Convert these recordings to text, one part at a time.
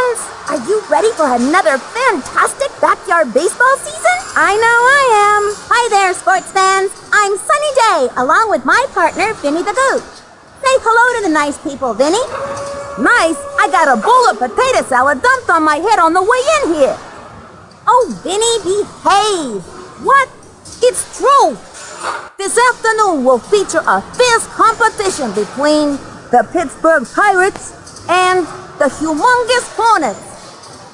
fans, are you ready for another fantastic backyard baseball season? I know I am. Hi there, sports fans. I'm Sunny Day, along with my partner, Vinny the Gooch. Say hello to the nice people, Vinny. Nice? I got a bowl of potato salad dumped on my head on the way in here. Oh, Vinny, behave. What? It's true. This afternoon will feature a fierce competition between the Pittsburgh Pirates and the humongous Hornets.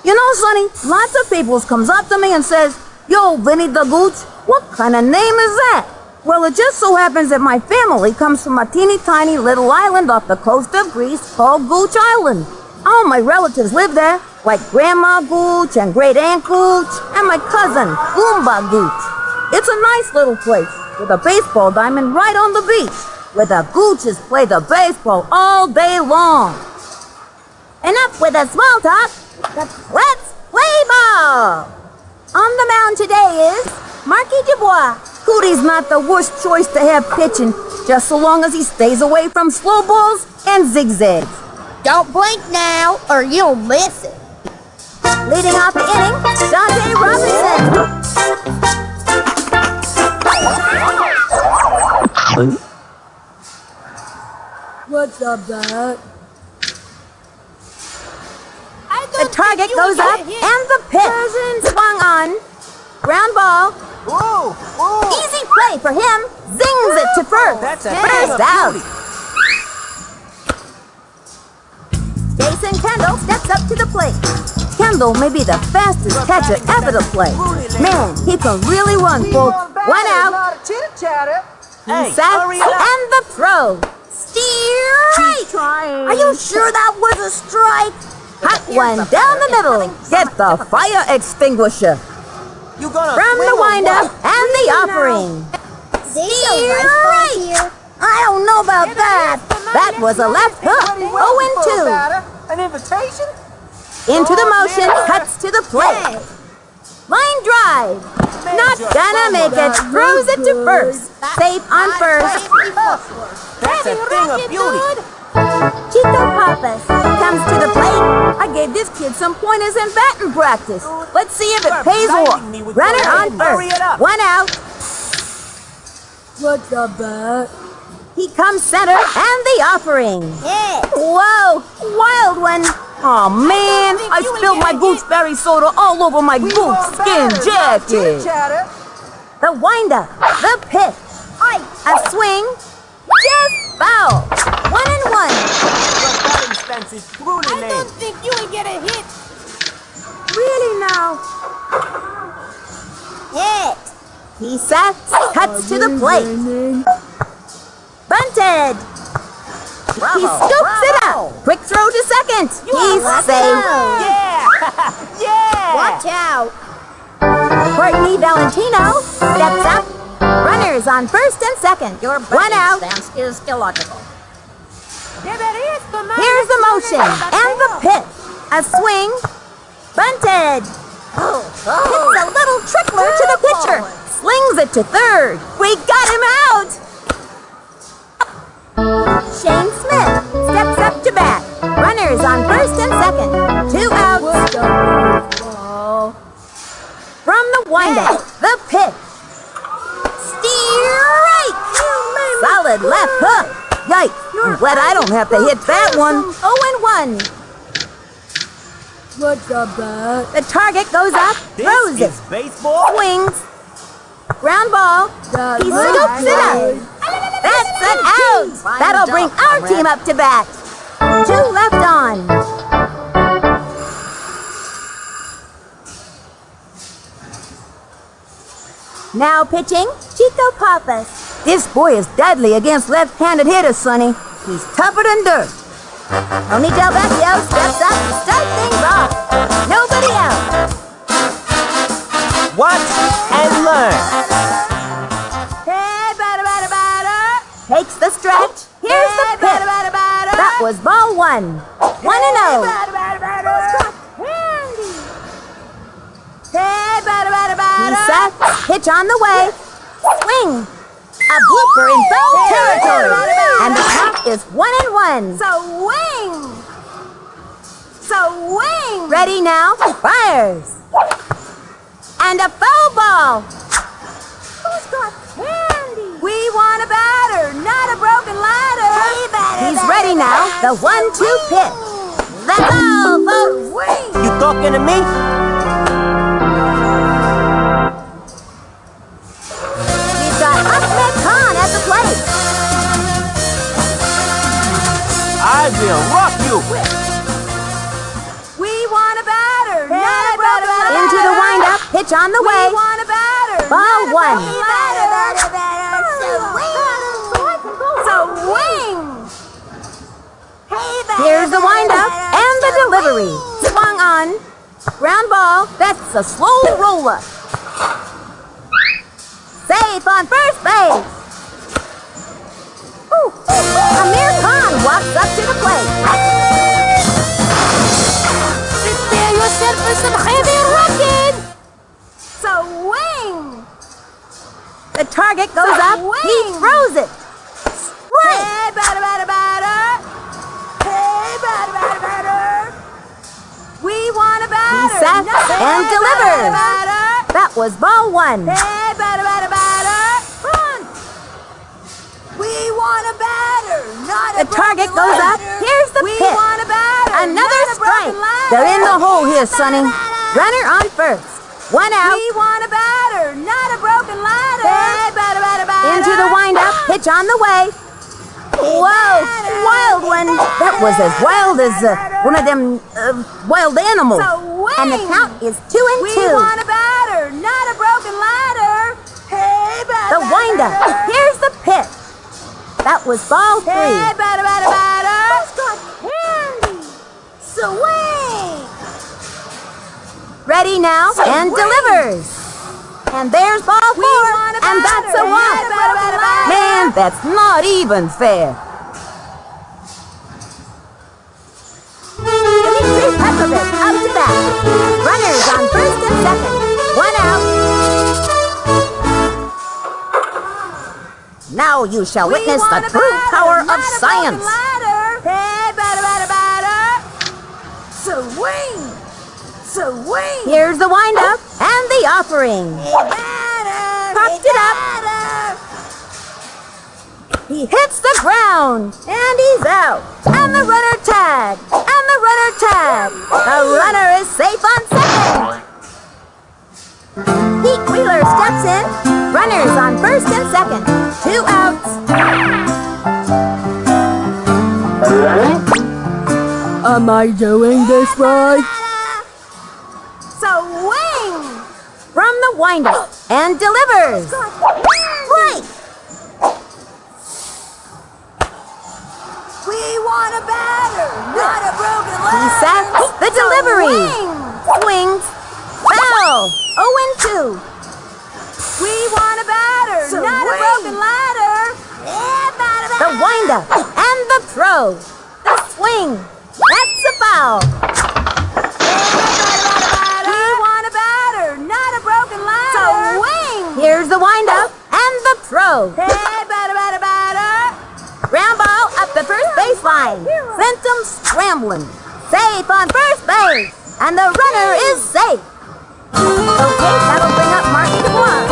You know, Sonny, lots of people comes up to me and says, "Yo, Vinny the Gooch, what kind of name is that?" Well, it just so happens that my family comes from a teeny tiny little island off the coast of Greece called Gooch Island. All my relatives live there, like Grandma Gooch and Great Aunt Gooch and my cousin, Goomba Gooch. It's a nice little place with a baseball diamond right on the beach, where the Gooches play the baseball all day long. Enough with the small talk. Let's play ball. On the mound today is Marky Dubois. Cootie's not the worst choice to have pitching, just so long as he stays away from slow balls and zigzags. Don't blink now, or you'll miss it. Leading off the inning, Dante Robinson. What's up, Dad? The target goes up, and the pitch swung on. Ground ball. Whoa, whoa. Easy play for him. Zings it to first. That's a First out. Jason Kendall steps up to the plate. Kendall may be the fastest catcher ever to play. Man, he can really run, folks. One out. Hey, Set hurry up. and the throw. Strike! Are you sure that was a strike? Hot one down the middle. Get the fire extinguisher. You gonna From the swing or windup what? and the offering. Strike! I don't know about that. That was a left hook. 0-2. An invitation? Into the motion, cuts to the plate. Line drive. Not gonna make it. Throws it to first. Safe on first. That's a thing of beauty. Chico Pappas comes to the plate. I gave this kid some pointers in batting practice. Let's see if it pays off. Runner on first. One out. What's up, Dad? He comes center and the offering. Yeah. Whoa, wild one. Oh man, I spilled my gooseberry soda all over my goose skin jacket. The windup, the pitch, a swing, just foul. 1-1. I don't think you would get a hit. Really now? Hit. He sets, cuts to the plate. Bunted. He scoops it up. Quick throw to second. He's safe. Yeah! Yeah! Watch out. Courtney Valentino steps up. Runners on first and second. Your One out. stance is illogical. Here's the motion and the pitch. A swing. Bunted. Hits a little trickler to the pitcher. Slings it to third. We got him out. Shane Smith steps up to bat. Runners on first and second. 2 outs. What's up, baseball? From the windup, the pitch. Strike! Solid left hook. Yikes, I'm glad I don't have to hit that one. 0-1. What's up, Dad? The target goes up, throws This it, is baseball? swings, ground ball. He scoops it up. That's an out. That'll bring our team up to bat. 2 left on. Now pitching, Chico Pappas. This boy is deadly against left-handed hitters, Sonny. He's tougher than dirt. Tony Del Vecchio steps up to start things off. Nobody out. Watch and learn. Hey, batter, batter, batter. Takes the stretch. Here's the pitch. That was ball 1. 1-0. Hey, batter, batter, batter. He sets. Pitch on the way. Swing. A blooper in foul territory. And the count is 1-1. So wing. Swing! Ready now? Fires! And a foul ball! Who's got candy? We want a batter, not a broken ladder! He's ready now, the 1-2 pitch! That's all, folks! You talking to me? We've got Ahmed Khan at the plate! I will rock you! We want a batter, not a broken ladder! Into the windup, pitch on the way! We want a batter, ball one! Here's the windup and the delivery. Swung on. Ground ball. That's a slow roller. Safe on first base. Ooh. Amir Khan walks up to the plate. Prepare yourself for some heavy rocking. Swing. The target goes up. He throws it. Strike. Hey, batter, batter, batter. Hey, batter, batter, batter. We want a batter. He sets and delivers. That was ball one. Hey, batter, batter, batter. Front. We want a batter, not a The target goes up. Here's the pitch. We want a batter. Another strike. They're in the hole here, Sonny. Runner on first. One out. We want a batter, not a broken ladder. Hey, batter, batter, batter. Into the windup. Pitch on the way. Whoa, wild one. That was as wild as one of them wild animals. And the count is 2-2. We want a batter, not a broken ladder. Hey, batter, the windup. Here's the pitch. That was ball three. Hey, batter, batter, batter. Who's got candy? Swing. Ready now and delivers. And there's ball four, and that's a walk. Man, that's not even fair. Dimitri Petrovich up to bat. Runners on first and second. One out. Now you shall witness the true power of science. Hey, batter, batter, batter. Swing. Swing. Here's the windup and the offering. Popped it up. He hits the ground and he's out. And the runner tag. And the runner tag. The runner is safe on second. Pete Wheeler steps in. Runners on first and second. 2 outs. Am I doing this right? Swing from the windup and delivers. Right. We want a batter, not a broken ladder. He sets the delivery. Swings. Foul. 0-2. We want a batter, not a broken ladder. The windup and the throw. The swing. That's a foul. Here's the windup and the throw. Hey, batter, batter, batter. Ground ball up the first baseline. Sent him scrambling. Safe on first base. And the runner is safe. Okay, that'll bring up Marky DeBlanc.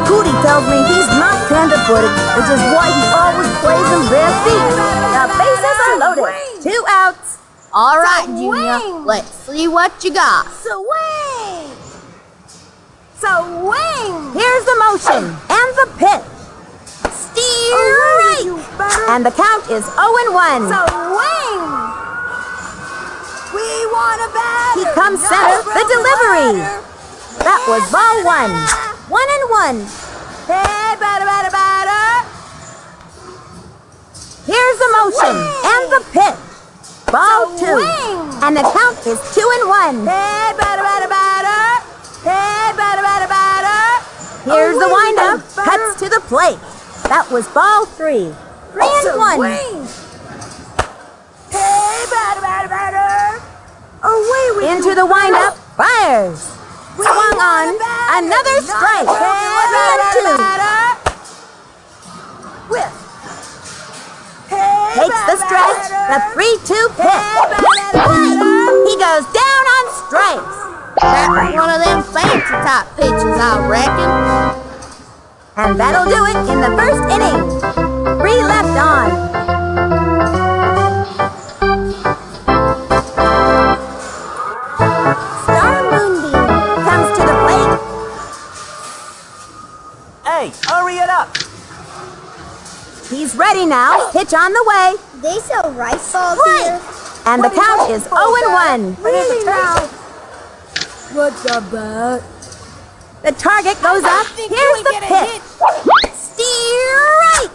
Cootie tells me he's not tender-footed, which is why he always plays in bare feet. The bases are loaded. 2 outs. All right, Junior. Let's see what you got. Swing. Swing! Here's the motion and the pitch. Steer right! And the count is 0-1. Swing! We want a batter. He comes center, the delivery. That was ball one. 1-1. Hey, batter, batter, batter. Here's the motion and the pitch. Ball two. And the count is 2-1. Hey, batter, batter, batter. Hey, batter, batter, batter. Here's the windup. Cuts to the plate. That was ball three. 3-1. Hey, batter, batter, batter. Away with into the windup. Fires. Swung on. Another strike. 3-2. Whip. Takes the stretch. The 3-2 pitch. He goes down on strikes. That was one of them fancy type pitches, I reckon. And that'll do it in the first inning. 3 left on. Star Moonbeam comes to the plate. Hey, hurry it up. He's ready now. Pitch on the way. They sell rice balls here. And the count is 0-1. Really now? What's the bat? The target goes up. Here's the pitch. Strike!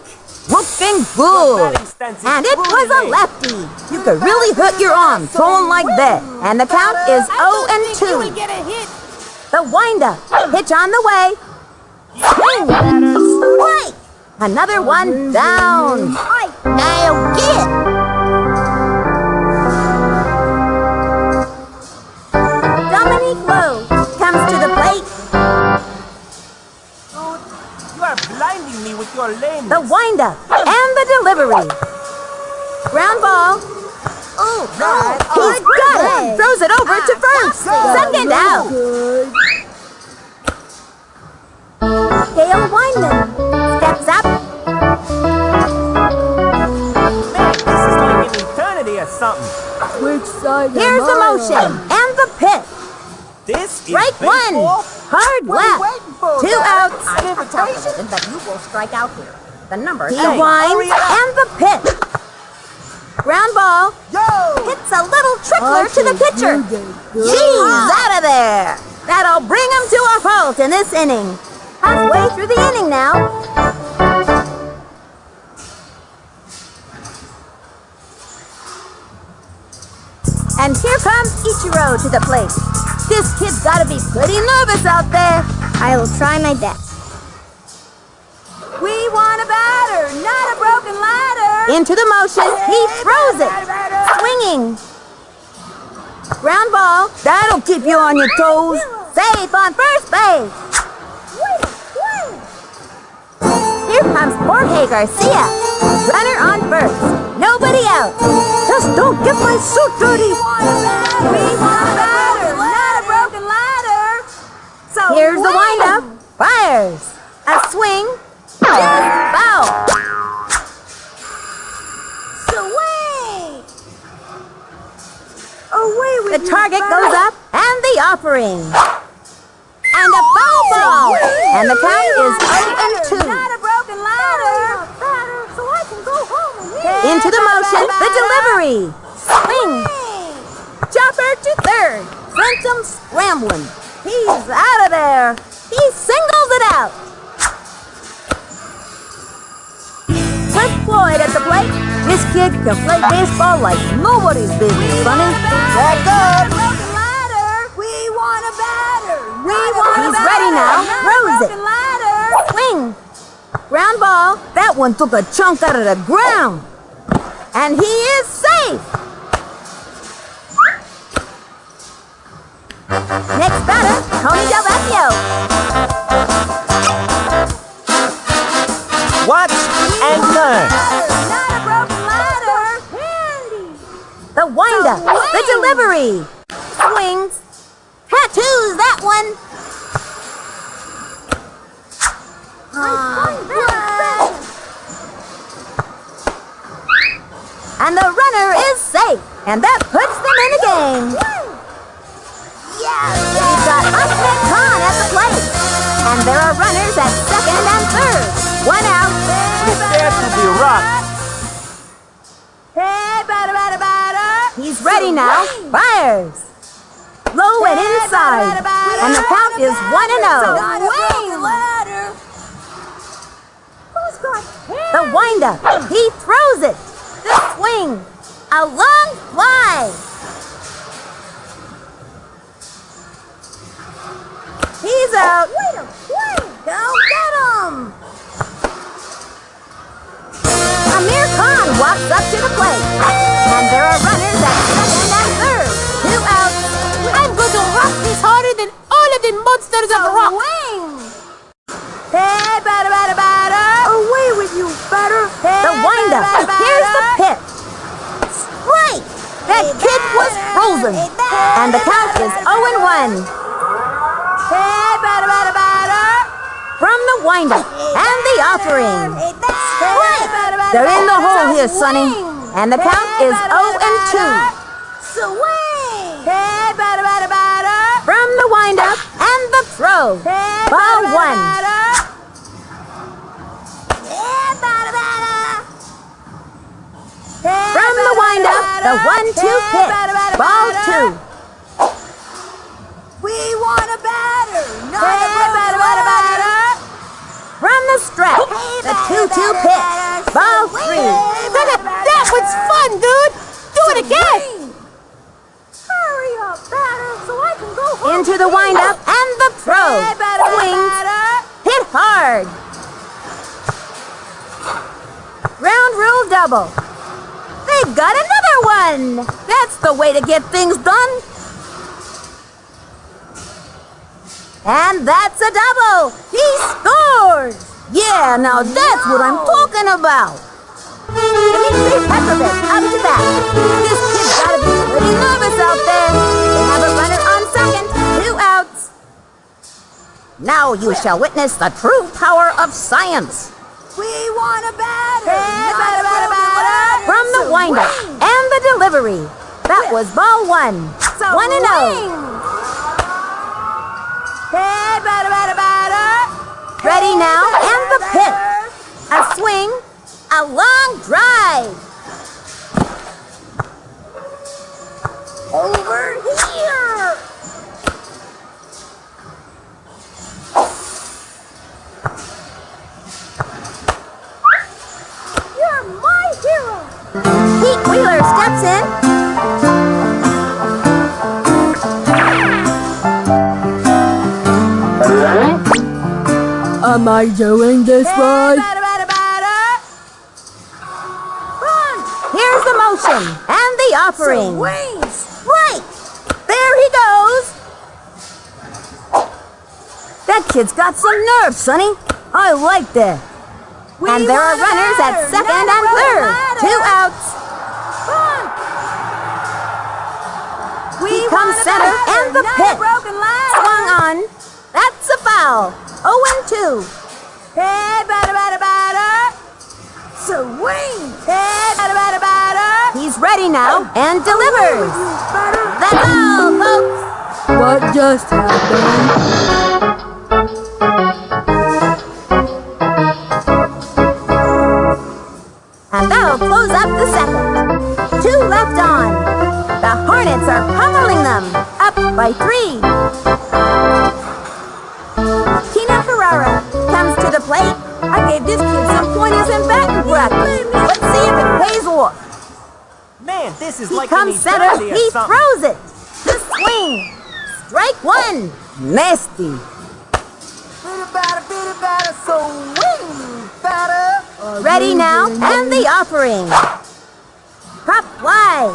Whooping good. And it was a lefty. You could really hurt your arm throwing like that. And the count is 0-2. The windup. Pitch on the way. Swing. Strike. Another one down. Now get. Dominique Lowe comes to the plate. You are blinding me with your lameness. The windup and the delivery. Ground ball. Oh, He's got it. Throws it over to first. Second out. Good. Gail Weinman steps up. Man, this is like an eternity or something. Which side Here's am the I motion on? and the pitch. This is Strike one. baseball? Hard left. 2 outs. I'm confident that you will strike out here. The number He is winds hurry up. and the pitch. Ground ball. Hits a little trickler to the pitcher. She's out of there. That'll bring him to a halt in this inning. Halfway through the inning now. And here comes Ichiro to the plate. This kid's gotta be pretty nervous out there. I will try my best. We want a batter, not a broken ladder. Into the motion, he throws it. Swinging. Ground ball. That'll keep you on your toes. Safe on first base. Here comes Jorge Garcia. Runner on first. Nobody out. Just don't get my suit dirty. We want a batter, not a broken ladder. So here's the windup. Fires. A swing. Foul. Swing! Away with the target goes up and the offering. And a foul ball. And the count is 0-2. Not a broken ladder. So I can go home. Into the motion, the delivery. Swing. Chopper to third. Sent him scrambling. He's out of there. He singles it out. Cliff Floyd at the plate. This kid can play baseball like nobody's business, Sonny. Back up. We want a batter. He's ready now. Throws it. Swing. Ground ball. That one took a chunk out of the ground. And he is safe. Next batter, Tony Del Vecchio. Watch and learn. Not a broken ladder. Handy. The windup. The delivery. Swings. Tattoos that one. And the runner is safe. And that puts them in the game. We've got Ahmed Khan at the plate. And there are runners at second and third. 1 out. Prepare to be rocked. Hey, batter, batter, batter. He's ready now. Fires. Low and inside. And the count is 1-0. The windup. He throws it. The swing. A long fly. He's out. Go get him. Amir Khan walks up to the plate. And there are runners at second and third. 2 outs. I'm going to rock this harder than all of the monsters of rock. Hey, batter, batter, batter. Away with you, batter. The windup. Here's the pitch. Strike. That kid was rolls him. And the count is 0-1. From the windup and the offering. They're in the hole here, Sonny. And the count is 0-2. Swing! From the windup and the throw. Ball 1. From the windup, the 1-2 pitch. Ball 2. We want a batter, not a batter. From the stretch, the 2-2 pitch. Ball 3. That was fun, dude. Do it again. Hurry up, batter, so I can go home. Into the windup and the throw. Swings. Hit hard. Ground rule double. They got another one. That's the way to get things done. And that's a double. He scores. Yeah, now that's what I'm talking about. Dimitri Petrovich up to bat. This kid's gotta be pretty nervous out there. They have a runner on second. 2 outs. Now you shall witness the true power of science. We want a batter, From the windup and the delivery. That was ball 1. 1-0. Ready now, and the pitch. A swing, a long drive. over here. You're my hero. Pete Wheeler steps in. Am I doing this right? Here's the motion and the offering. Right. There he goes. That kid's got some nerve, Sonny. I like that. And there are runners at second and third. 2 outs. He comes center and the pitch. Swung on. That's a foul. 0-2. Swing. He's ready now and delivers. That's all, folks. What just happened? And that'll close up the second. 2 left on. The Hornets are pummeling them. Up by 3. Tina Ferrara comes to the plate. I gave this kid some pointers in batting practice. Let's see if it pays off. Man, this is He like comes an center. eternity or He something. throws it. The swing. Strike 1. Nasty. Swing. Batter. Ready now and the offering. Pop fly.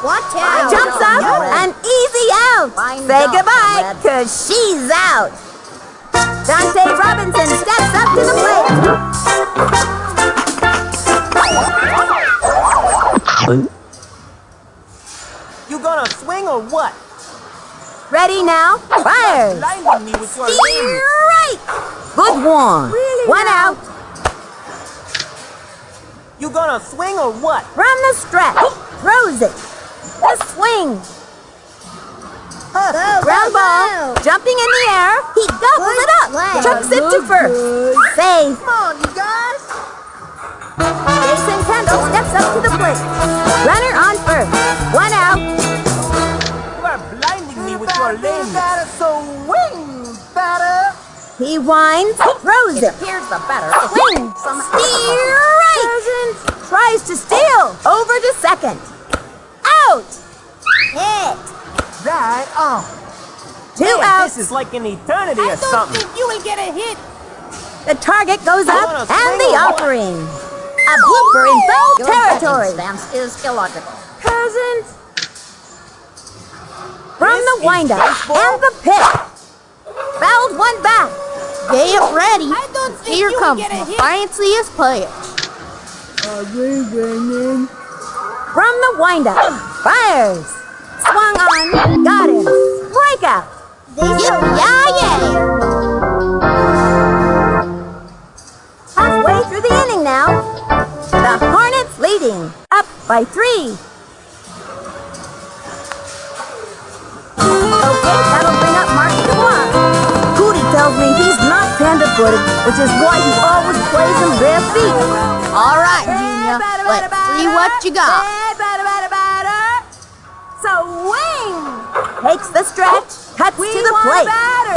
Watch out. Jumps up, an easy out. Say goodbye, cause she's out. Dante Robinson steps up to the plate. You gonna swing or what? Ready now, fires. Blinding me with your Steer lameness. right. Good one. Really 1 now? out. You gonna swing or what? From the stretch, throws it. The swing. Ground ball, jumping in the air. He gobbles it up. Chucks it to first. Safe. Come on, you guys. Jason Kendall steps up to the plate. Runner on first. 1 out. You are blinding me with your lameness. Swing. Batter. He winds, throws it. Here's the batter. Swing. Steer right. Tries to steal. Over to second. Out. Hit. Right on. 2 Man, outs. this is like an eternity or I don't something. think you would get a hit. The target goes up wanna and swing the or what? offering. A blooper in foul territory. Stance is illogical. Peasant. From This the is windup baseball? and the pitch. Fouled one back. Get ready. I don't think Here you comes would get a the hit. fanciest pitch. Are we winning? From the windup. Fires. Swung Swung on. Got him. Strikeout. Yippee-yi-yay! Halfway through the inning now. The Hornets leading. Up by 3. Okay, that'll bring up Marky the block. Cootie tells me he's not panda-footed, which is why he always plays in bare feet. All right, Junior, let's see what you got. Swing! Takes the stretch, cuts to the plate.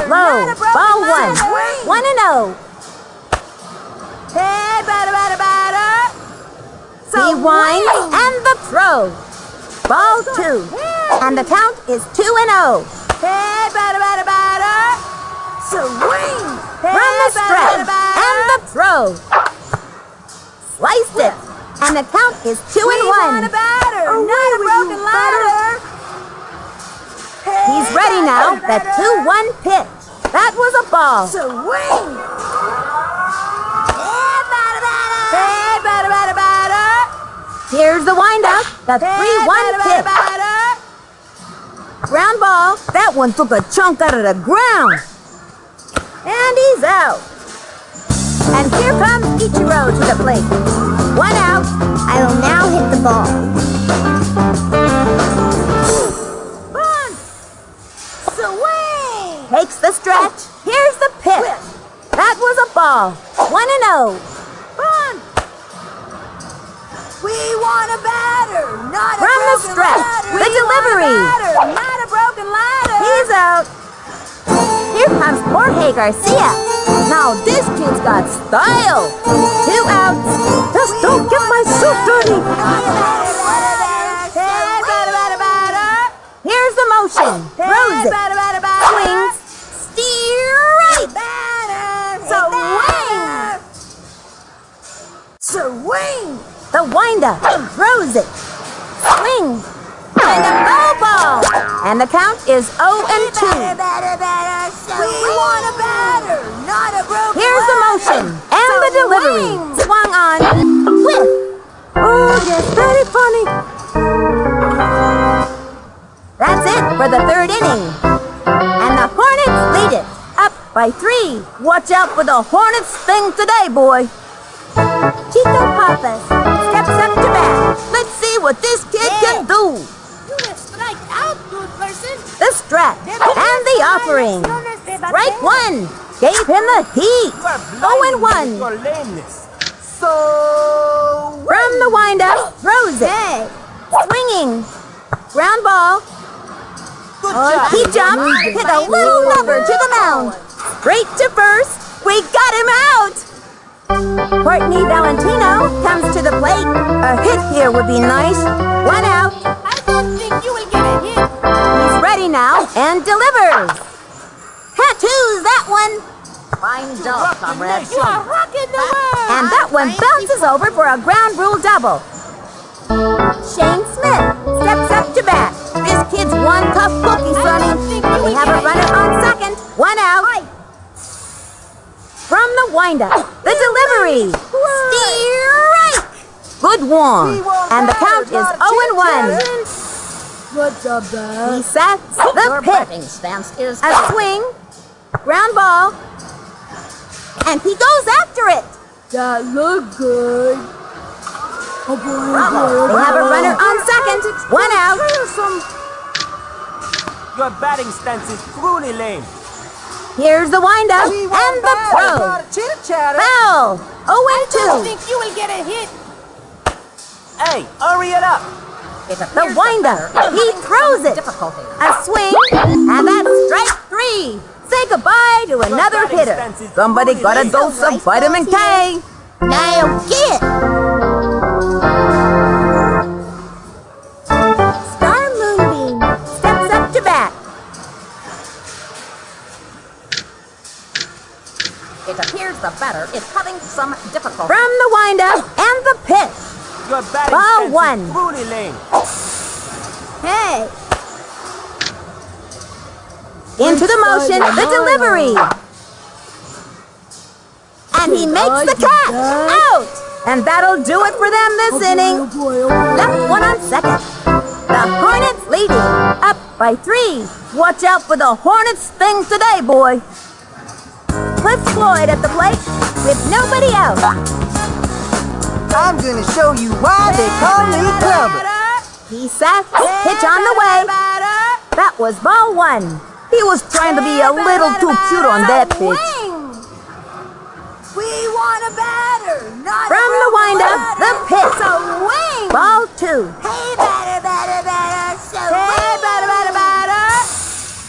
Low, ball 1. 1-0. Hey, batter. He winds and the throw. Ball 2. And the count is 2-0. Hey, batter. Swing! From the stretch and the throw. Sliced it. And the count is 2-1. Not a broken ladder. He's ready now. The 2-1 pitch. That was a ball. Swing! Hey, batter. Here's the windup. The 3-1 pitch. Ground ball. That one took a chunk out of the ground. And he's out. And here comes Ichiro to the plate. 1 out. I will now hit the ball. Bunt! Swing! Takes the stretch. Here's the pitch. That was a ball. 1-0. Bunt! We want a batter, not a From the broken stretch, ladder. the delivery. Not a broken ladder. He's out. Here comes Jorge Garcia. Now this kid's got style. 2 outs. Just don't get my suit dirty. Here's the motion. Throws it. Swings. Steer right. Swing. The windup. Throws it. Swing. And a foul ball. And the count is 0-2. We want a batter, not a broken Here's the motion and the delivery. Swung on. Whip. Oh, yes, very funny. That's it for the 3rd inning. And the Hornets lead it. Up by 3. Watch out for the Hornets thing today, boy. Chico Papas steps up to bat. Let's see what this kid can do. The stretch and the offering. Strike 1. Gave him the heat. 0-1. From the windup, throws it. Swinging. Ground ball. He jumped, hit a little rubber to the mound. Straight to first. We got him out. Courtney Valentino comes to the plate. A hit here would be nice. 1 out. I don't think you will get a hit. He's ready now and delivers. Tattoos that one. Fine job, comrade. You are rocking the world. And that one bounces over for a ground rule double. Shane Smith steps up to bat. This kid's one tough cookie, Sonny. We have a runner on second. 1 out. From the windup, the delivery. Steer right. Good one. And the count is 0-1. What's up, He Dad? sets the pitch. stance is A swing. Ground ball. And he goes after it. That looked good. Oh boy, They have a runner on second. 1 out. Your batting stance is truly lame. Here's the windup and the throw. Foul. 0-2. think you will get a hit. Hey, hurry it up. The windup. He throws it. A swing. And that's strike 3. Say goodbye to another hitter. Somebody got a dose of vitamin K. Now get. Star Moonbeam steps up to bat. It appears the batter is having some difficulty. From the windup and the pitch. Your batting Ball stance 1. is truly lame. Hey. Into the motion, the delivery. And he makes the catch. Out. And that'll do it for them this inning. Left one on second. The The Hornets leading, up by 3. Watch out for the Hornets thing today, boy. Cliff Floyd at the plate with nobody out. I'm gonna show you why they call me Clubber. He sat, pitch on the way. That was ball 1. He was trying to be a little too cute on that pitch. We want a batter, not From the windup, the pitch. swing. Ball 2. Hey, batter, batter, batter, so Hey, batter, batter, batter.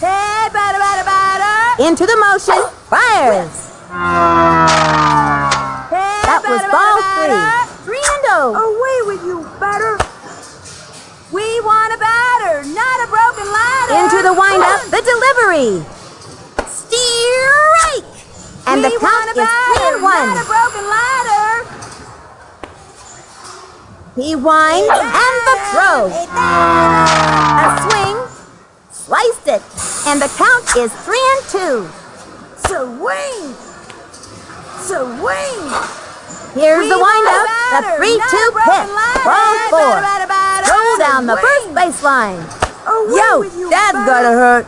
Hey, batter, batter, batter. Into the motion, fires. That was ball 3. 3-0. away with you, batter. We want a batter, not a broken ladder. Into the windup, the delivery. Strike. And the count is 3-1. Not a broken ladder. He winds and the throw. A swing, sliced it, and the count is 3-2. Swing. Swing. Here's the windup, the 3-2 pitch. Ball 4. Roll down the first baseline. Away Yo, with you, that's batter. gotta hurt.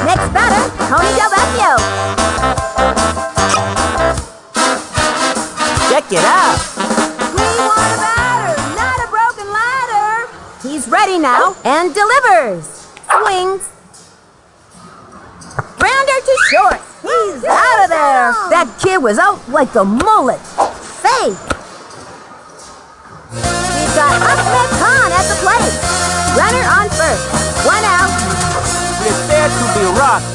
Next batter, Tony Del Vecchio. Check it out. We want a batter, not a broken ladder. He's ready now and delivers. Swings. Grounder to short. He's out of there. That kid was out like a mullet. Safe. We've got Ahmed Khan at the plate. Runner on first. 1 out. Prepare to be rocked.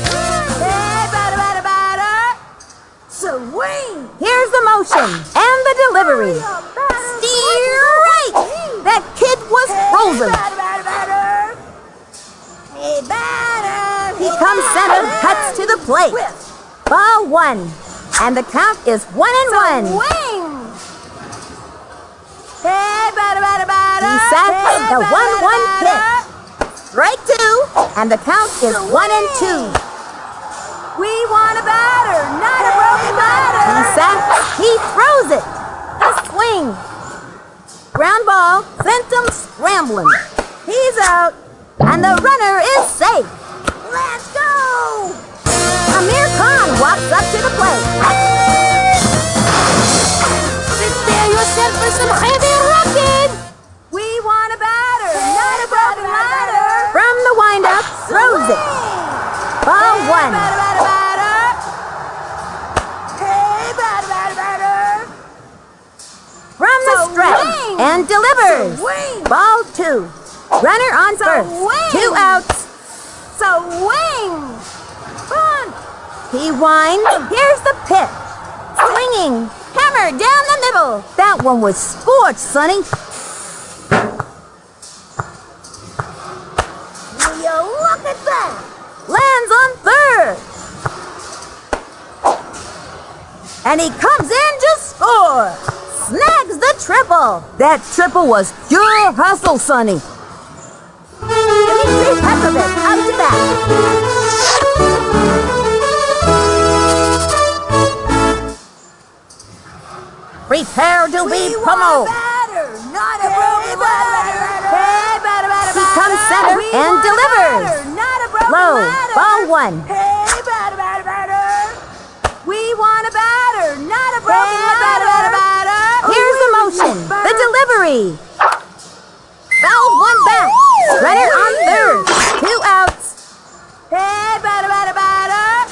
Hey, batter, batter, batter. Swing. Here's the motion and the delivery. Strike. That kid was frozen. Batter, batter, batter. Hey, batter. He comes center, cuts to the plate. Ball 1. And the count is 1-1. Swing. Hey, batter, batter, batter. He sets the 1-1 pitch. Strike 2. And the count is 1-2. We want a batter, not a broken ladder. He sets, he throws it. A swing. Ground ball sent him scrambling. He's out. And the runner is safe. Let's go. Amir Khan walks up to the plate. Prepare yourself for some heavy rocking. We want a batter, not a broken ladder. From the windup, throws it. Ball 1. Hey, batter, batter, batter. From the stretch Swing. and delivers. Swing. Ball 2. Runner on first. Swing. 2 outs. Swing. Fun. He winds. Here's the pitch. Swinging. Hammer down the middle. That one was scorched, Sonny. Will you look at that? Lands on third. And he comes in to score. Snags the triple. That triple was pure hustle, Sonny. Dmitry Petrovich out to bat. Prepare to be pummeled. Batter, not a broken ladder. Hey, batter, batter, he comes center and delivers. Not a broken Low, ladder. ball 1. Hey, batter, batter, batter. We want a batter, not a broken ladder. Here's the motion, the delivery. Fouled one back. Runner on third. 2 outs. Hey, batter, batter, batter.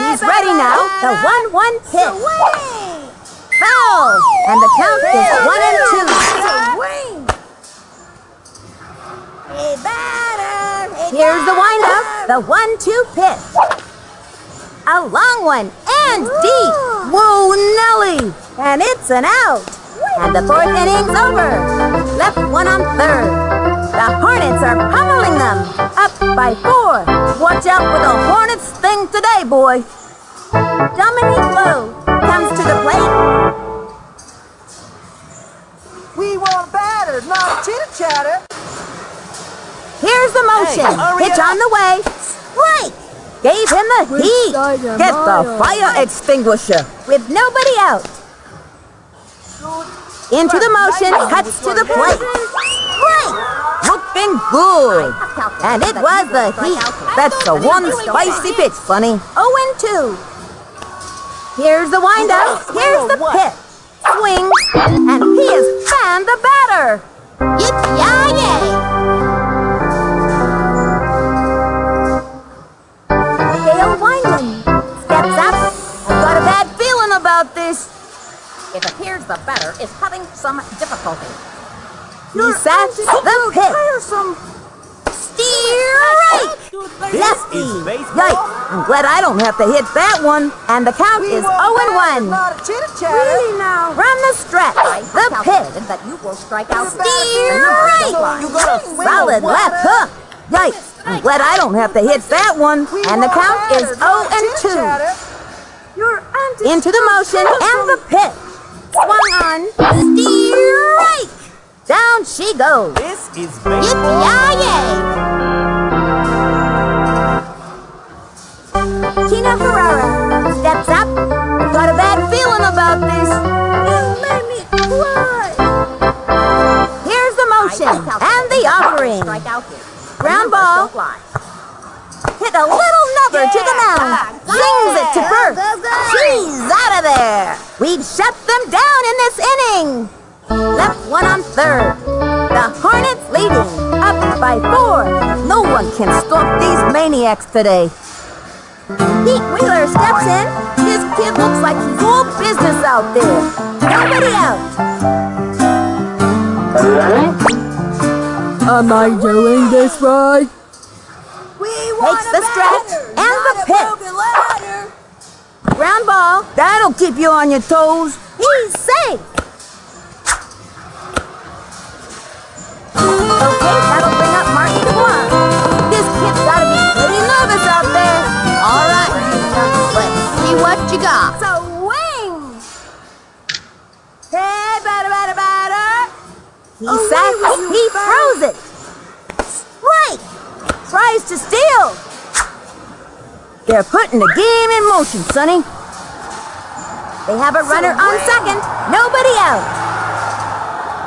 He's ready now. The 1-1 pitch. Swing. Foul. And the count is 1-2. Swing. Hey, batter. Hey, Here's the windup. batter. The 1-2 pitch. A long one and deep. Whoa, Nelly. And it's an out. And the 4th inning's over. Left one on third. The Hornets are pummeling them. Up by 4. Watch out for the Hornets thing today, boy. Dominique Lowe comes to the plate. We want batter, not chitter-chatter. Here's the motion. Hey, hurry Pitch up. on the way. Strike. Gave him the Which heat. side am Get I the on? fire extinguisher with nobody out. Good Into the motion, cuts to the plate. Right! Looking good. And it was the heat. That's the one spicy pitch, Sonny. 0-2. Here's the windup. Here's the pitch. Swings, and he has fanned the batter. Yippee-yay! Dale Wyman steps up. I've got a bad feeling about this. It appears the batter is having some difficulty. He sets the pitch. Steer right. Lefty. Yikes. I'm glad I don't have to hit that one. And the count is 0-1. Really now? From the stretch, the pitch. That you will strike out. Steer right. Solid left hook. Yikes. I'm glad I don't have to hit that one. And the count is 0-2. Into the motion and the pitch. Swung on. Steer right. Down she goes. This is baseball. Yippee-yay! Tina Ferrara steps up. Got a bad feeling about this. You made me cry. Here's the motion and the offering. Strike out here. Ground ball. Hit a little nubber to the mound. Zings it to first. She's out of there. We've shut them down in this inning. Left one on third. The Hornets leading. Up by 4. No one can stop these maniacs today. Pete Wheeler steps in. This kid looks like he's all business out there. Nobody out. Am I doing this right? Takes the stretch and the pitch. Ground ball. That'll keep you on your toes. He's safe. Okay, that'll bring up Marty DeBlanc. This kid's gotta be pretty nervous out there. All right, let's see what you got. Swing! Hey, batter. He sacks, he throws it. Strike! Tries to steal. They're putting the game in motion, Sonny. They have a runner on second. Nobody out.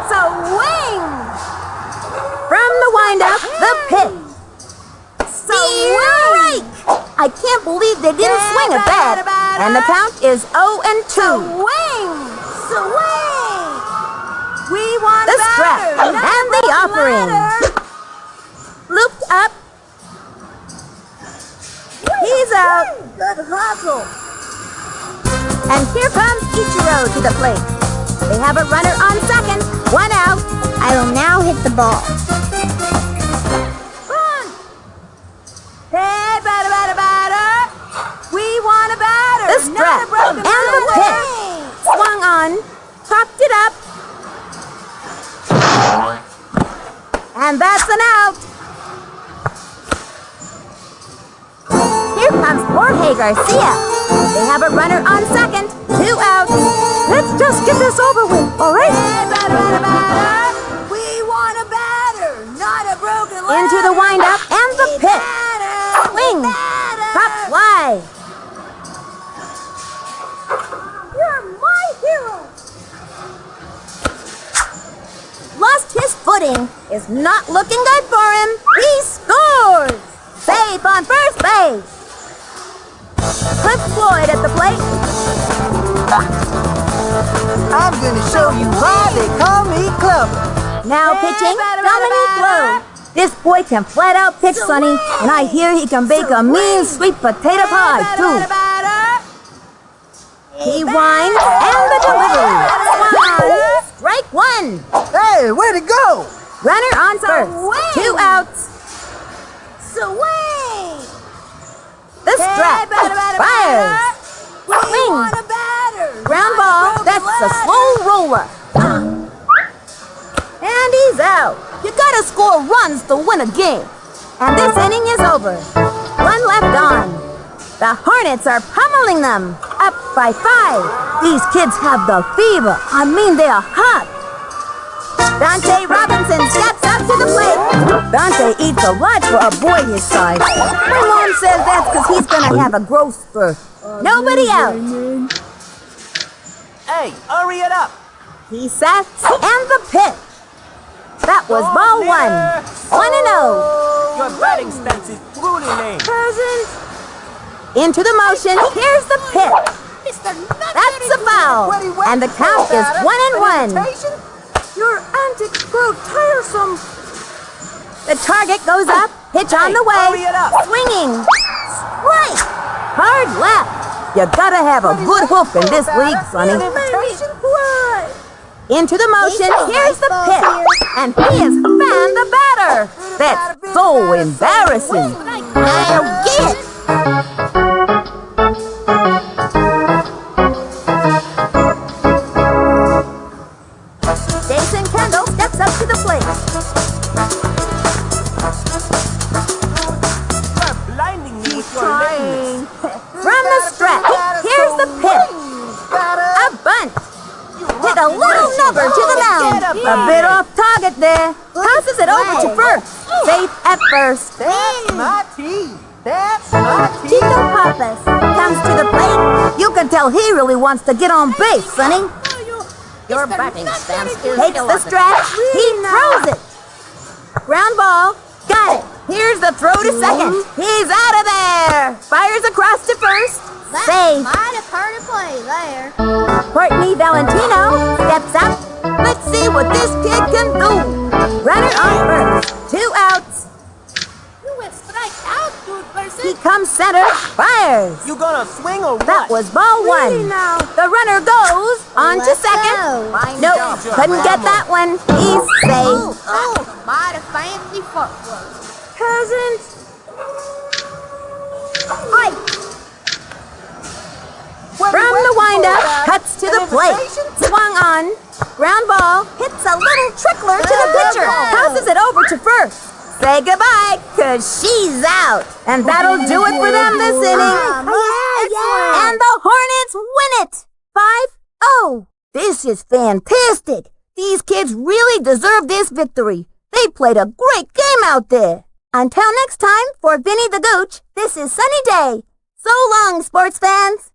Swing! From the windup, the pitch. Swing! I can't believe they didn't swing at that. And the count is 0-2. Swing! We want the strap and the offering. Looped up. He's out. Good hustle. And here comes Ichiro to the plate. They have a runner on second. One out. I will now hit the ball. Run! Hey, batter. We want a batter. The strap and the pitch. Swung on. Popped it up. And that's an out. Here comes Jorge Garcia. They have a runner on second. 2 outs. Let's just get this over with, all right? Hey, batter. We want a batter, not a broken leg. Into the windup and the pitch. Swing. Pop fly. You're my hero. Lost his footing. Is not looking good for him. He scores. Safe on first base. Cliff Floyd at the plate. I'm gonna show you why they call me Clever. Now pitching, Dominique Lowe. This boy can flat out pitch, Sonny, and I hear he can bake a mean sweet potato pie, too. He winds, and the delivery. Strike one. Hey, where'd it go? Runner on first. 2 outs. The strap fires. Swing. Ground ball. That's a slow roller. And he's out. You gotta score runs to win a game. And this inning is over. 1 left on. The Hornets are pummeling them. Up by 5. These kids have the fever. I mean, they are hot. Dante Robinson steps up to the plate. Dante eats a lot for a boy his size. My mom says that's because he's gonna have a growth spurt. Nobody out. Hey, hurry it up. He sets and the pitch. That was ball 1. 1-0. Your batting stance is truly lame. Peasant. Into the motion. Here's the pitch. That's a foul. And the count is 1-1. Your antics grow tiresome. The target goes up. Pitch on the way. hurry it up. Swinging. Strike. Hard left. You gotta have a good hook in this league, Sonny. Into the motion. Here's the pitch. And he has fanned the batter. That's so embarrassing. I'll get. Jason Kendall steps up to the plate. You are blinding me with your lameness. From the stretch, here's the pitch. A bunt. Hit a little number to the mound. A bit off target there. Passes it over to first. Safe at first. That's my team. That's my team. Chico Pappas comes to the plate. You can tell he really wants to get on base, Sonny. Your batting stance is Takes the illogical. stretch. He throws it. Ground ball. Got it. Here's the throw to second. He's out of there. Fires across to first. Safe. Might have heard a play there. Courtney Valentino steps up. Let's see what this kid can do. Runner on first. 2 outs. You will strike out, good person. He comes center. Fires. You gonna swing or what? That was ball 1. The runner goes on to second. Fine Nope, job, couldn't get that one. He's safe. Might have fancy footwork. Peasant. From the windup, cuts to the plate. Swung on. Ground ball. Hits a little trickler to the pitcher. Passes it over to first. Say goodbye, 'cause she's out. And that'll do it for them this inning. And the Hornets win it. 5-0. This is fantastic. These kids really deserve this victory. They played a great game out there. Until next time, for Vinny the Gooch, this is Sunny Day. So long, sports fans.